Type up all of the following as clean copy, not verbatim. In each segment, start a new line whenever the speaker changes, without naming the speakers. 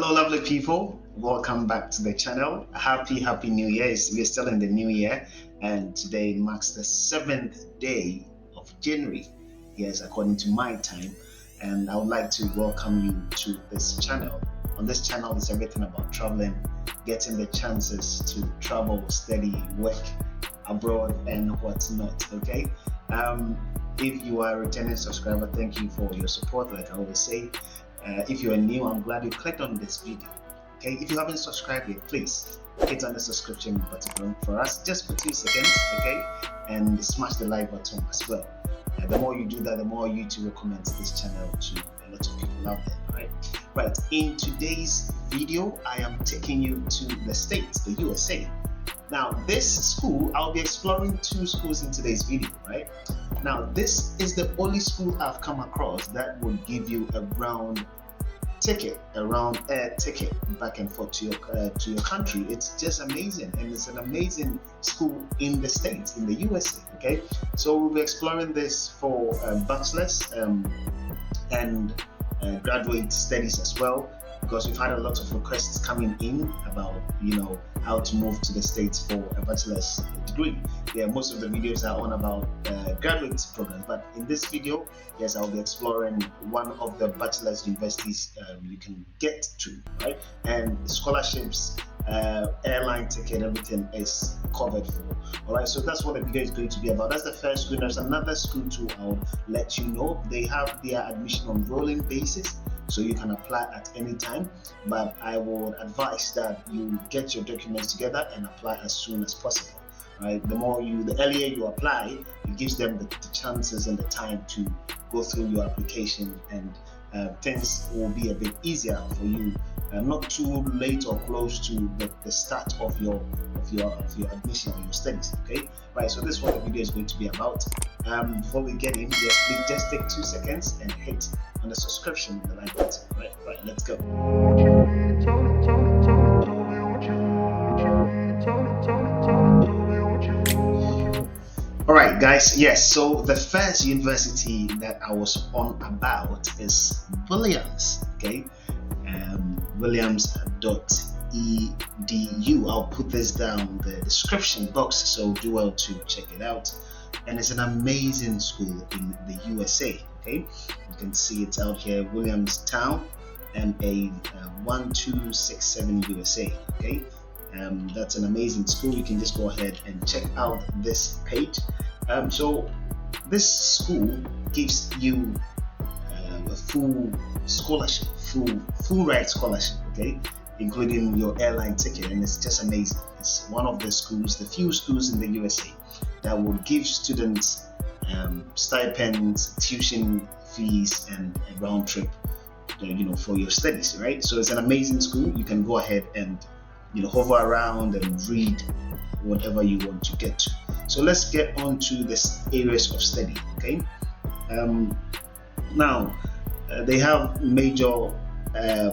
Hello lovely people, welcome back to the channel. Happy New Year. We're still in the new year and today marks the 7th day of January, yes, according to my time, and I would like to welcome you to this channel. On this channel is everything about traveling, getting the chances to travel, study, work abroad and whatnot. Okay, if you are a returning subscriber, thank you for your support. Like I always say, if you are new, I'm glad you clicked on this video. Okay, if you haven't subscribed yet, please hit on the subscription button for us just for 2 seconds, okay, and smash the like button as well. The more you do that, the more YouTube recommends this channel to a lot of people out there. Right, in today's video I am taking you to the States, the USA. Now this school, I'll be exploring 2 schools in today's video. Right now, this is the only school I've come across that will give you a round air ticket back and forth to your country. It's just amazing, and it's an amazing school in the States, in the USA. Okay, so we'll be exploring this for bachelor's and graduate studies as well, because we've had a lot of requests coming in about how to move to the States for a bachelor's degree. Yeah, most of the videos are on about graduate programs, but in this video, yes, I'll be exploring one of the bachelor's universities you can get to, right? And scholarships, airline ticket, everything is covered for. All right, so that's what the video is going to be about. That's the first school. There's another school too. I'll let you know. They have their admission on rolling basis, so you can apply at any time, but I would advise that you get your documents together and apply as soon as possible. Right, the earlier you apply, it gives them the chances and the time to go through your application, and things will be a bit easier for you, not too late or close to the start of your admission or your studies. Okay, right, so this is what the video is going to be about. Before we get in, please just take 2 seconds and hit on the subscription and the like button. Right, let's go. Alright guys, yes, so the first university that I was on about is Williams. Okay, williams.edu. I'll put this down in the description box, so do well to check it out. And it's an amazing school in the USA. Okay, you can see it's out here, Williamstown, MA 1267 USA. Okay, that's an amazing school. You can just go ahead and check out this page. So this school gives you a full scholarship, full ride scholarship, okay, including your airline ticket, and it's just amazing. It's one of the schools, the few schools in the USA that will give students stipends, tuition fees, and a round trip, for your studies. Right, so it's an amazing school. You can go ahead and hover around and read whatever you want to get to. So let's get on to the areas of study. Okay, now they have major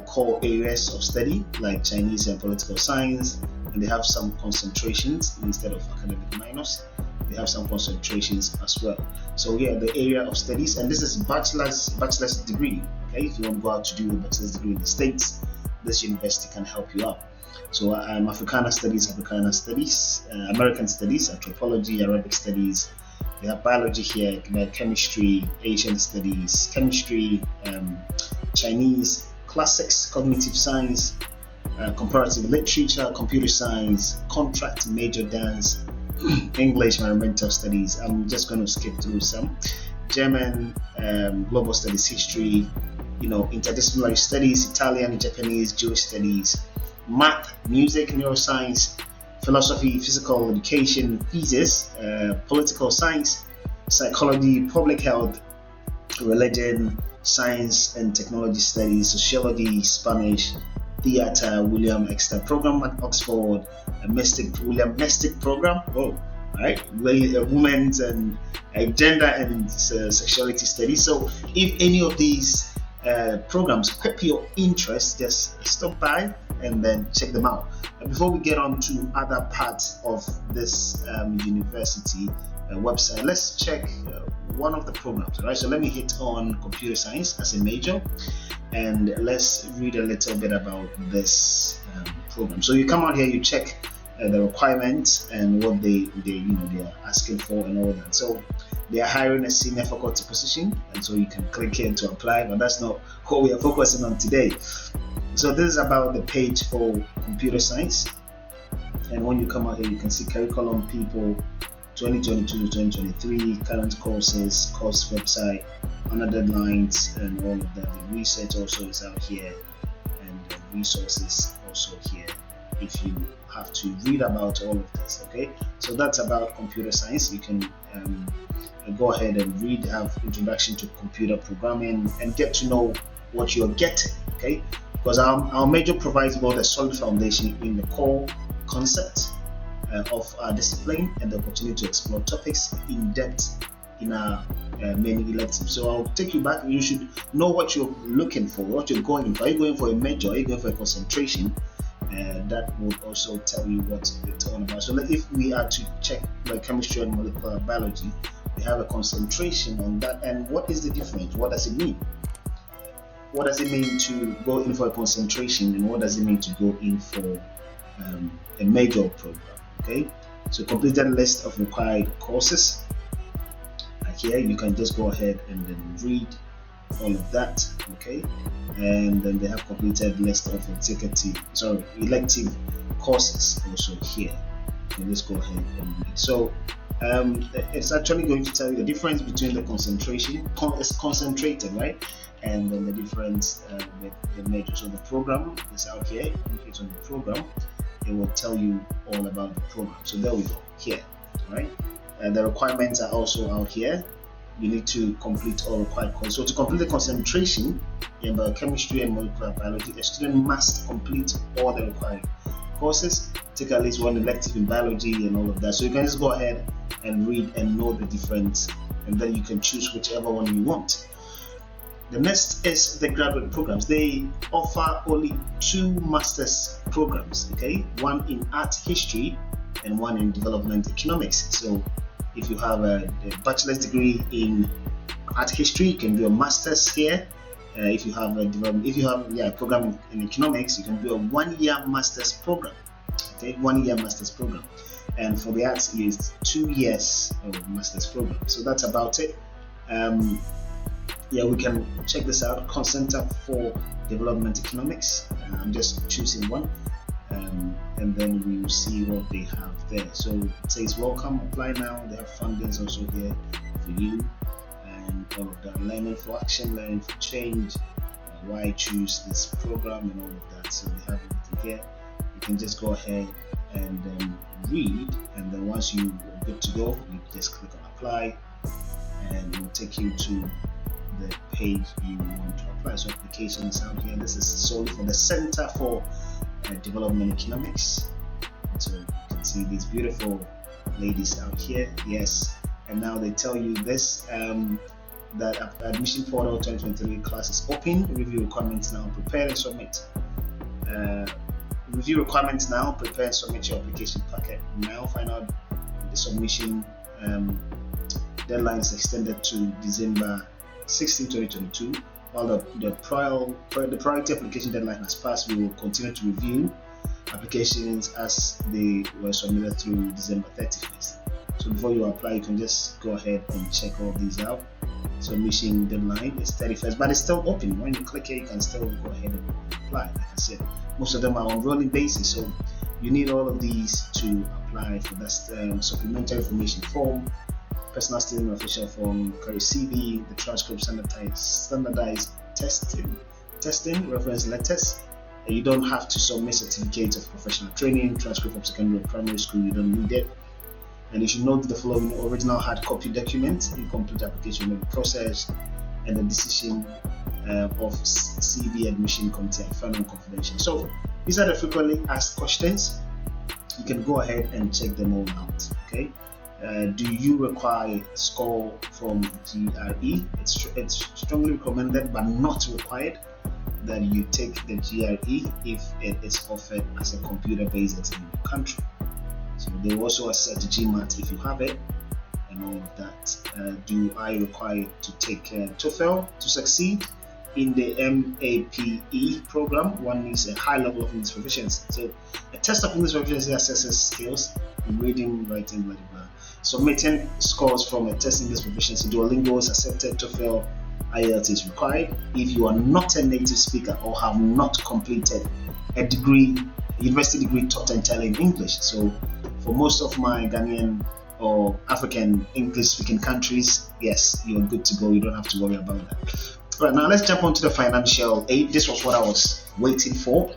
core areas of study like Chinese and political science, and they have some concentrations instead of academic minors. They have some concentrations as well. So yeah, the area of studies, and this is bachelor's degree. Okay, if you want to go out to do a bachelor's degree in the States, this university can help you out. So Africana Studies, American Studies, Anthropology, Arabic Studies. They have biology here, chemistry, Asian Studies, chemistry, Chinese, classics, cognitive science, comparative literature, computer science, contract, major dance, English, environmental studies. I'm just going to skip through some. German, global studies, history, interdisciplinary studies, Italian, Japanese, Jewish studies, math, music, neuroscience, philosophy, physical education, physics, political science, psychology, public health, religion, science and technology studies, sociology, Spanish, theater, William Exeter program at Oxford, William Mystic program. Women's and gender and sexuality studies. So if any of these programs pique your interest, just stop by and then check them out. And before we get on to other parts of this university, website, let's check one of the programs. Right, so let me hit on computer science as a major, and let's read a little bit about this program. So you come out here, you check the requirements and what they are asking for and all that. So they are hiring a senior faculty position, and so you can click here to apply, but that's not what we are focusing on today. So this is about the page for computer science, and when you come out here, you can see curriculum, people, 2022 to 2023, current courses, course website, honor deadlines, and all of that. The research also is out here, and the resources also here if you have to read about all of this. Okay, so that's about computer science. You can go ahead and read, have introduction to computer programming, and get to know what you're getting. Okay, because our major provides both a solid foundation in the core concept of our discipline and the opportunity to explore topics in depth in our many electives. So I'll take you back. You should know what you're looking for, what you're going for. Are you going for a major? Are you going for a concentration? That would also tell you what it's all about. So if we are to check like chemistry and molecular biology, we have a concentration on that. And what is the difference? What does it mean? What does it mean to go in for a concentration, and what does it mean to go in for a major program? Okay, so completed list of required courses. Here you can just go ahead and then read all of that. Okay, and then they have completed list of elective courses also here. And let's go ahead and read. So it's actually going to tell you the difference between the concentration, it's concentrated, right, and then the difference with the major. So the program is out here. If it's on the program, it will tell you all about the program. So there we go here, right? And the requirements are also out here. You need to complete all required courses. So to complete the concentration in biochemistry and molecular biology, a student must complete all the required courses, take at least one elective in biology and all of that. So you can just go ahead and read and know the difference, and then you can choose whichever one you want. The next is the graduate programs. They offer only 2 master's programs, okay? One in art history and one in development economics. So if you have a bachelor's degree in art history, you can do a master's here. If you have a program in economics, you can do a 1-year master's program. Okay, 1-year master's program. And for the arts, is 2 years of master's program. So that's about it. We can check this out. Center for Development Economics. I'm just choosing one, and then we will see what they have there. So it says welcome, apply now. They have fundings also here for you, and all of that. Learning for action, learning for change. Why choose this program and all of that. So they have everything here. You can just go ahead and read, and then once you are good to go, you just click on apply, and it will take you to the page you want to apply. So application is out here. This is solely for the Center for Development Economics. So you can see these beautiful ladies out here. Yes, and now they tell you this, that admission portal 2023 class is open. Review requirements now, prepare and submit. Review requirements now, prepare and submit your application packet now. Find out the submission deadline is extended to December 16, 2022. While the priority application deadline has passed, we will continue to review applications as they were submitted through December 31st. So before you apply, you can just go ahead and check all these out. Submission deadline is 31st, but it's still open. When you click here, you can still go ahead and apply. Like I said, most of them are on rolling basis, so you need all of these to apply for that supplementary information form, personal statement, official form, career CV, the transcript, standardized testing, reference letters. And you don't have to submit certificates of professional training, transcript of secondary or primary school, you don't need it. And you should note the following: original hard copy document, incomplete application may be processed, and the decision of CV admission committee and final confidential. So these are the frequently asked questions. You can go ahead and check them all out. Okay. Do you require score from GRE? It's strongly recommended but not required that you take the GRE if it is offered as a computer-based exam in the country. So they will also assess GMAT if you have it, and all of that. Do I require to take TOEFL to succeed? In the MAPE program, one needs a high level of English proficiency. So a test of English proficiency assesses skills in reading, writing, blah, blah, blah. Submitting scores from a test English proficiency. Duolingo is accepted. TOEFL, IELTS is required. If you are not a native speaker or have not completed a degree, university degree taught entirely in English. So for most of my Ghanaian or African English speaking countries, yes, you're good to go. You don't have to worry about that. Right, now let's jump onto the financial aid. This was what I was waiting for.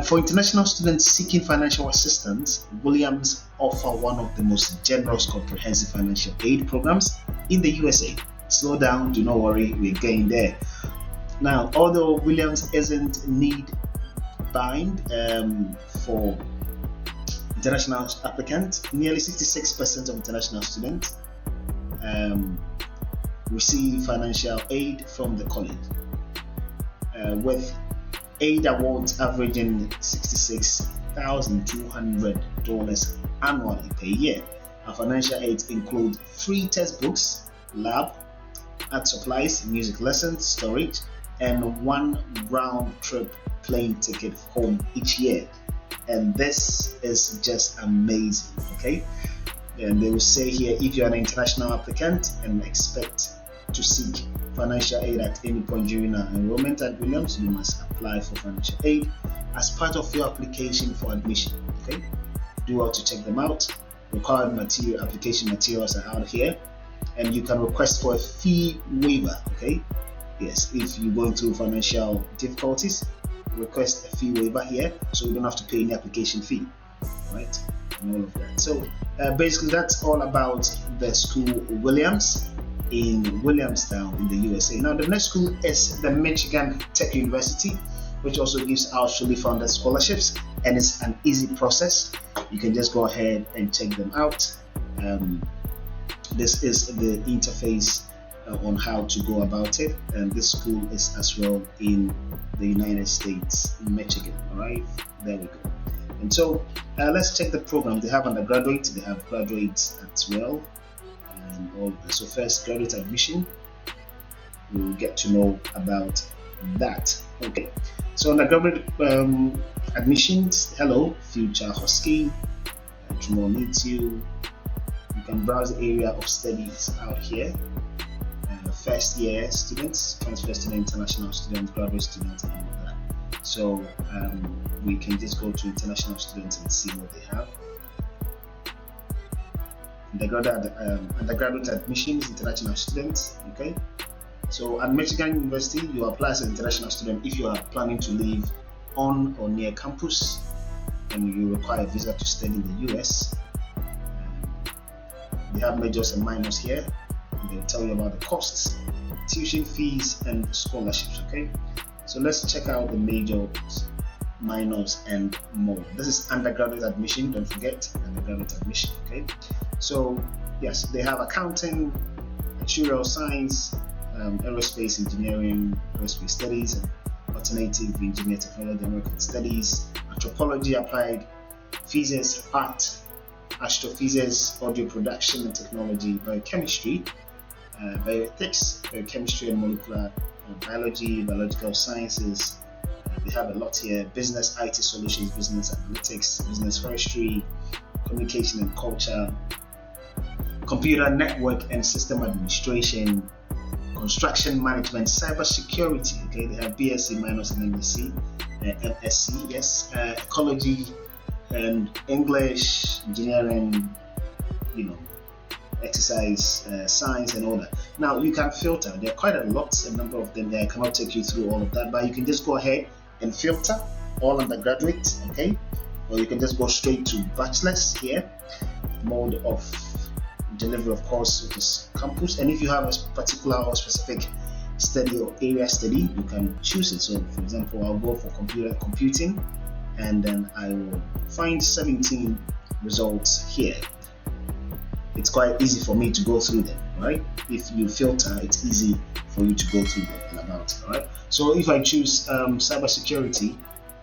For international students seeking financial assistance, Williams offer one of the most generous comprehensive financial aid programs in the USA. Slow down, do not worry, we're getting there. Now, although Williams isn't need bind for international applicants, nearly 66% of international students receive financial aid from the college, with aid awards averaging $66,200 annually per year. Our financial aids include free textbooks, lab, art supplies, music lessons, storage, and one round trip plane ticket home each year. And this is just amazing, okay? And they will say here, if you're an international applicant and expect to seek financial aid at any point during your enrollment at Williams, you must apply for financial aid as part of your application for admission. Okay, do well to check them out. Required material, application materials are out here, and you can request for a fee waiver. Okay, yes, if you're going through financial difficulties, request a fee waiver here, so you don't have to pay any application fee, right? And all of that. So basically, that's all about the school Williams in Williamstown in the USA. Now the next school is the Michigan Tech University, which also gives out fully funded scholarships, and it's an easy process. You can just go ahead and check them out. This is the interface on how to go about it, and this school is as well in the United States, in Michigan. All right, there we go. And so let's check the program. They have undergraduate, they have graduates as well. And all of that. So first, graduate admission, we'll get to know about that. Okay, so undergraduate admissions. Hello, future Husky. Tomorrow meets you. You can browse the area of studies out here. First year students, transfer students, international students, graduate students, and all of that. So we can just go to international students and see what they have. Undergraduate admissions, international students. Okay, so at Michigan University, you apply as an international student if you are planning to live on or near campus, and you require a visa to study in the US. They have majors and minors here. They'll tell you about the costs, tuition fees, and scholarships. Okay, so let's check out the majors, minors, and more. This is undergraduate admission. Don't forget undergraduate admission. Okay, so yes, they have accounting, material science, aerospace engineering, aerospace studies, and alternative engineering technology and market studies, anthropology, applied physics, art, astrophysics, audio production and technology, biochemistry, bioethics, biochemistry and molecular biology, biological sciences. They have a lot here: business, IT solutions, business analytics, business forestry, communication and culture, computer network and system administration, construction management, cyber security. Okay, they have BSC, minors, and MSC, MSC, yes, ecology and English, engineering, exercise, science, and all that. Now you can filter. There are quite a number of them there. I cannot take you through all of that, but you can just go ahead and filter all undergraduate, okay? Or you can just go straight to bachelor's here, mode of delivery of course, which is campus. And if you have a particular or specific study or area study, you can choose it. So for example, I'll go for computing, and then I will find 17 results here. It's quite easy for me to go through them, right? If you filter, it's easy for you to go through them and about it, right? So if I choose cybersecurity,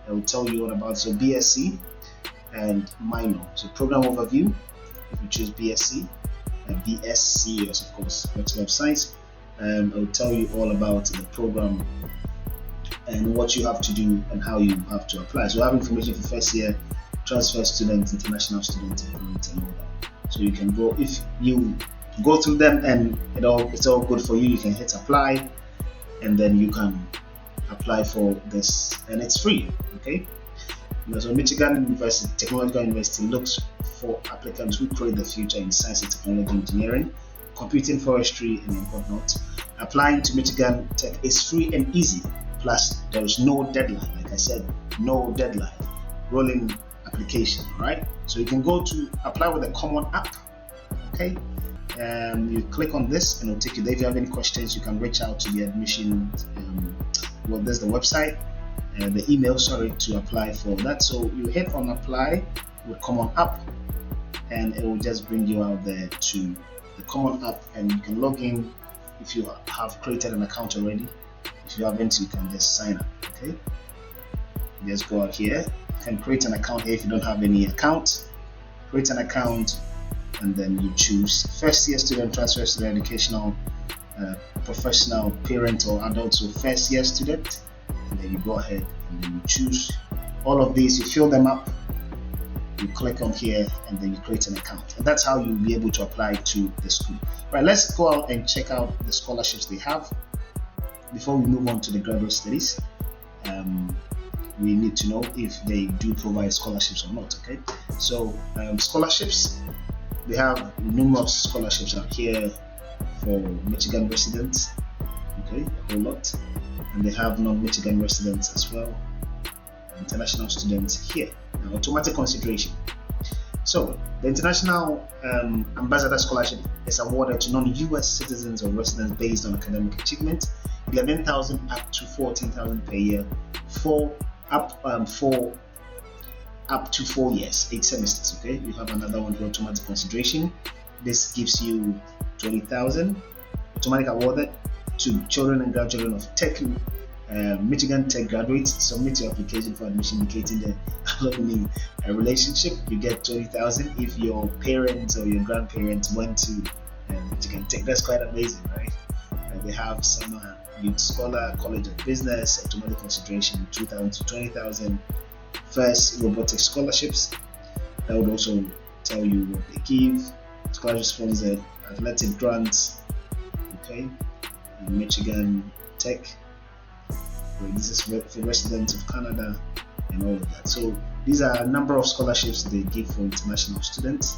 I will tell you all about it. So BSc and minor. So program overview, if you choose BSc, BSC, yes, of course, Bachelor of Science. I will tell you all about the program and what you have to do and how you have to apply. So I have information for first year, transfer students, international students, and all that. So you can go, if you go through them and it's all good for you, you can hit apply, and then you can apply for this, and it's free. Okay. So Michigan University, Technological University, looks for applicants who create the future in science and technology, engineering, computing, forestry, and whatnot. Applying to Michigan Tech is free and easy. Plus, there is no deadline. Like I said, no deadline. Rolling application, right? So you can go to apply with a common app. Okay. You click on this and it'll take you there. If you have any questions, you can reach out to the admission. There's the website. The email, to apply for that. So you hit on apply with common app, and it will just bring you out there to the common app, and you can log in if you have created an account already. If you haven't, you can just sign up. Okay, just go out here. You can create an account here if you don't have any account. Create an account, and then you choose first year student, transfer student, educational, professional, parent or adult. So first year student. And then you go ahead and then you choose all of these, you fill them up, you click on here, and then you create an account. And that's how you'll be able to apply to the school. Right, let's go out and check out the scholarships they have. Before we move on to the graduate studies, we need to know if they do provide scholarships or not. Okay, so scholarships, they have numerous scholarships out here for Michigan residents. Okay, a whole lot. And they have non-Michigan residents as well, international students here. Now, automatic consideration. So the International Ambassador Scholarship is awarded to non-US citizens or residents based on academic achievement, 11,000 up to 14,000 per year for up to 4 years, 8 semesters. Okay, you have another one for automatic consideration. This gives you 20,000 automatic awarded to children and grandchildren of Tech, Michigan Tech graduates. Submit your application for admission indicating the alumni relationship. You get 20,000 if your parents or your grandparents went to Michigan Tech. That's quite amazing, right? They have Summer Youth Scholar, College of Business, automatic consideration 2,000 to 20,000. First robotics scholarships, that would also tell you what they give. Scholarship sponsored athletic grants. Okay. Michigan Tech, this is for residents of Canada and all of that. So these are a number of scholarships they give for international students.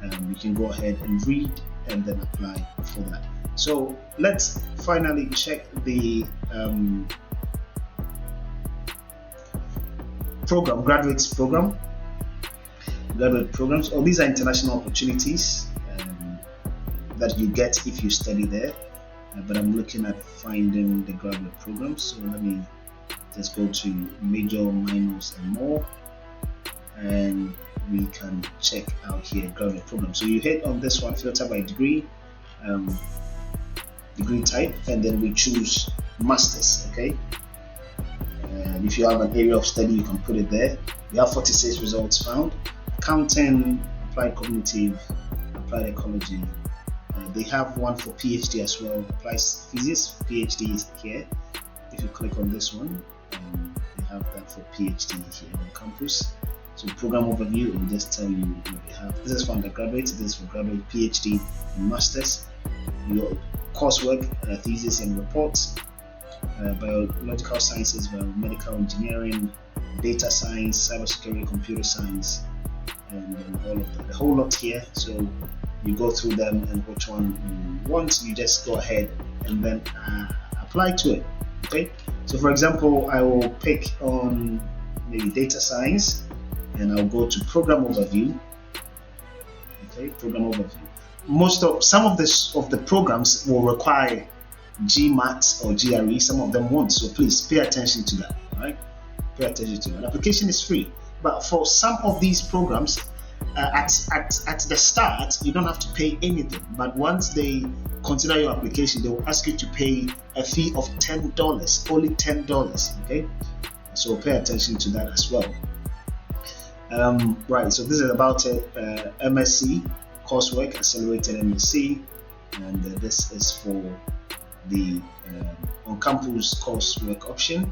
You can go ahead and read and then apply for that. So let's finally check the program, graduate programs. All these are international opportunities that you get if you study there. But I'm looking at finding the graduate programs. So let me just go to major, minors, and more, and we can check out here graduate program. So you hit on this one, filter by degree, degree type, and then we choose masters. Okay, and if you have an area of study, you can put it there. We have 46 results found: accounting, applied cognitive, applied ecology. They have one for PhD as well, applied physics. PhD is here. If you click on this one, they have that for PhD here on campus. So program overview, it will just tell you what they have. This is for undergraduate, this is for graduate, PhD, and masters. Your coursework, thesis and reports, biological sciences, biomedical engineering, data science, cybersecurity, computer science, and all of that. A whole lot here. So you go through them, and which one you want, you just go ahead and then apply to it. Okay, so for example, I will pick on maybe data science, and I'll go to program overview. Okay, program overview. Some of the programs will require GMAT or GRE. Some of them won't. So please pay attention to that. All right, pay attention to that. Application is free, but for some of these programs, at the start, you don't have to pay anything. But once they consider your application, they will ask you to pay a fee of $10, only $10. Okay, so pay attention to that as well. Right, so this is about MSC. coursework, accelerated MSC, and this is for the on-campus coursework option.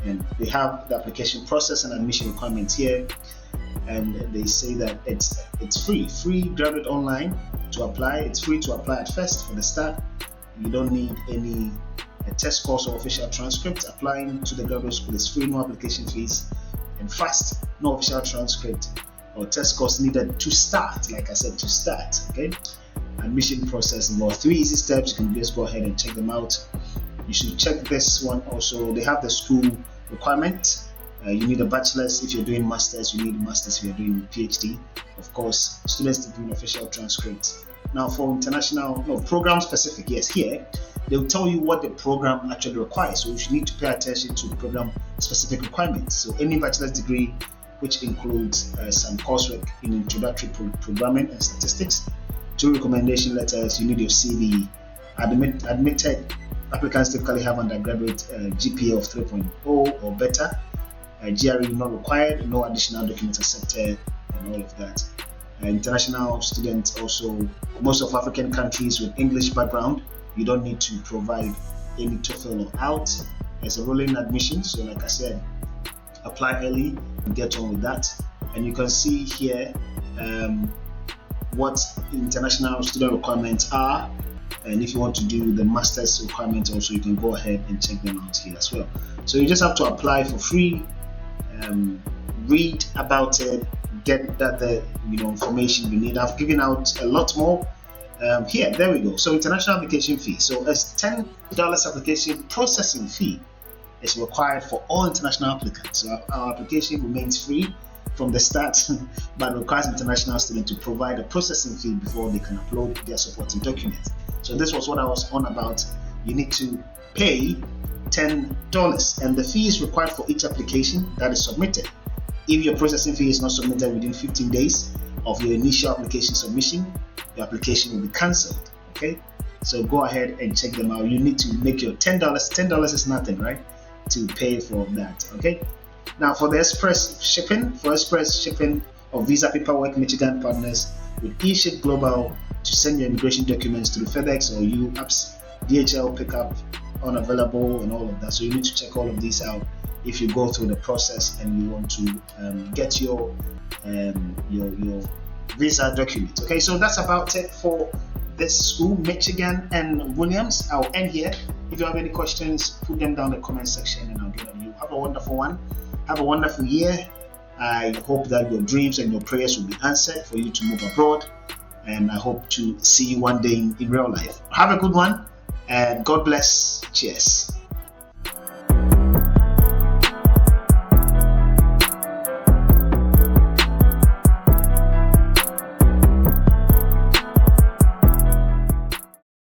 And they have the application process and admission requirements here, and they say that it's free graduate online to apply. It's free to apply at first for the start. You don't need any test course or official transcript. Applying to the graduate school is free, no application fees, and fast, no official transcript or test course needed to start. Like I said, to start. Okay, admission process involves 3 easy steps. You can just go ahead and check them out. You should check this one also. They have the school requirement. You need a bachelor's. If you're doing masters, you need a master's. If you're doing PhD, of course, students to do an official transcript. Now, for international, program specific, yes, here they'll tell you what the program actually requires. So you need to pay attention to the program specific requirements. So any bachelor's degree, which includes some coursework in introductory programming and statistics, 2 recommendation letters. You need your CV. Admitted applicants typically have undergraduate GPA of 3.0 or better. GRE not required, no additional documents accepted, and all of that. International students also, most of African countries with English background, you don't need to provide any TOEFL or out. It's a rolling admission, so like I said, apply early and get on with that. And you can see here what international student requirements are. And if you want to do the master's requirements also, you can go ahead and check them out here as well. So you just have to apply for free, read about it, get that the information you need. I've given out a lot more here. There we go. So international application fee. So a $10 application processing fee is required for all international applicants. So our application remains free from the start, but requires international students to provide a processing fee before they can upload their supporting documents. So this was what I was on about. You need to pay $10, and the fee is required for each application that is submitted. If your processing fee is not submitted within 15 days of your initial application submission, your application will be cancelled. Okay, so go ahead and check them out. You need to make your $10. $10 is nothing, right, to pay for that. Okay, now for the express shipping, of visa paperwork, Michigan partners with eShip Global to send your immigration documents through FedEx or UPS, DHL pickup unavailable, and all of that. So you need to check all of these out if you go through the process and you want to get your visa document. Okay, so that's about it for this school, Michigan and Williams. I'll end here. If you have any questions, put them down in the comment section and I'll get on you. Have a wonderful one. Have a wonderful year. I hope that your dreams and your prayers will be answered for you to move abroad, and I hope to see you one day in real life. Have a good one, and God bless. Cheers.